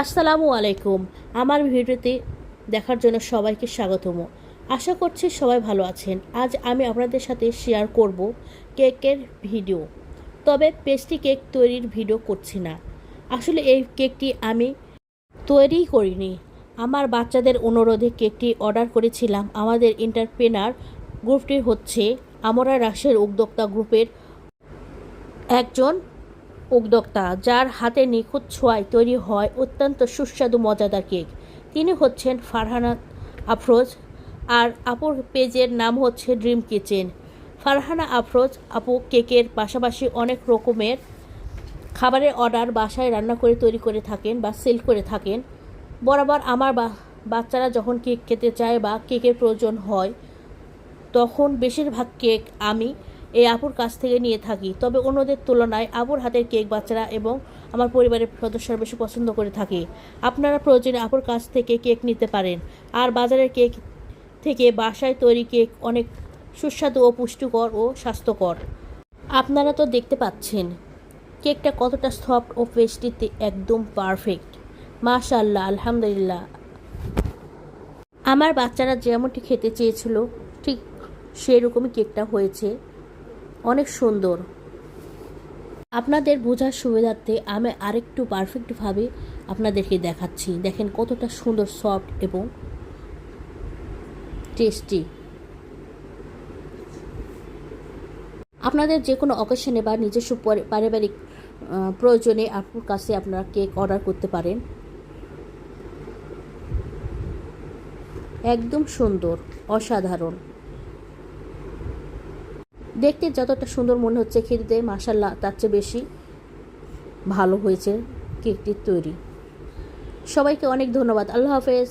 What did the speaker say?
আসসালামু আলাইকুম। আমার ভিডিওতে দেখার জন্য সবাইকে স্বাগতম। আশা করছি সবাই ভালো আছেন। আজ আমি আপনাদের সাথে শেয়ার করব কেকের ভিডিও। তবে পেস্ট্রি কেক তৈরির ভিডিও করছি না। আসলে এই কেকটি আমি তৈরিই করিনি। আমার বাচ্চাদের অনুরোধে কেকটি অর্ডার করেছিলাম। আমাদের এন্টারপ্রেনার গ্রুপটি হচ্ছে আমরা রাষ্ট্রের উদ্যোক্তা গ্রুপের একজন উদ্যোক্তা, যার হাতে নিখুঁত ছোঁয়ায় তৈরি হয় অত্যন্ত সুস্বাদু মজাদার কেক। তিনি হচ্ছেন ফারহানা আফরোজ, আর আপুর পেজের নাম হচ্ছে ড্রিম কিচেন। ফারহানা আফরোজ আপু কেকের পাশাপাশি অনেক রকমের খাবারের অর্ডার বাসায় রান্না করে তৈরি করে থাকেন বা সেল করে থাকেন। বরাবর আমার বাচ্চারা যখন কেক খেতে চায় বা কেকের প্রয়োজন হয়, তখন বেশিরভাগ কেক আমি এই আপুর কাছ থেকে নিয়ে থাকি। তবে অন্যদের তুলনায় আপুর হাতের কেক বাচ্চারা এবং আমার পরিবারের সদস্যরা বেশি পছন্দ করে থাকে। আপনারা প্রয়োজনে আপুর কাছ থেকে কেক নিতে পারেন। আর বাজারের কেক থেকে বাসায় তৈরি কেক অনেক সুস্বাদু ও পুষ্টিকর ও স্বাস্থ্যকর। আপনারা তো দেখতে পাচ্ছেন কেকটা কতটা সফট ও পেস্ট্রিতে একদম পারফেক্ট। মাশাআল্লাহ, আলহামদুলিল্লাহ। আমার বাচ্চারা যেমনটি খেতে চেয়েছিল ঠিক সেরকমই কেকটা হয়েছে, অনেক সুন্দর। আপনাদের বোঝার সুবিধার্থে আমি আরেকটু পারফেক্টভাবে আপনাদেরকে দেখাচ্ছি। দেখেন কতটা সুন্দর, সফট এবং টেস্টি। আপনাদের যে কোনো অকেশনে বা নিজস্ব পারিবারিক প্রয়োজনে আপনার কাছে আপনারা কেক অর্ডার করতে পারেন। একদম সুন্দর, অসাধারণ। দেখতে যতটা সুন্দর মনে হচ্ছে, খেতে মাশাআল্লাহ তার চেয়ে বেশি ভালো হয়েছে কেকটির তৈরি। সবাইকে অনেক ধন্যবাদ। আল্লাহ হাফেজ।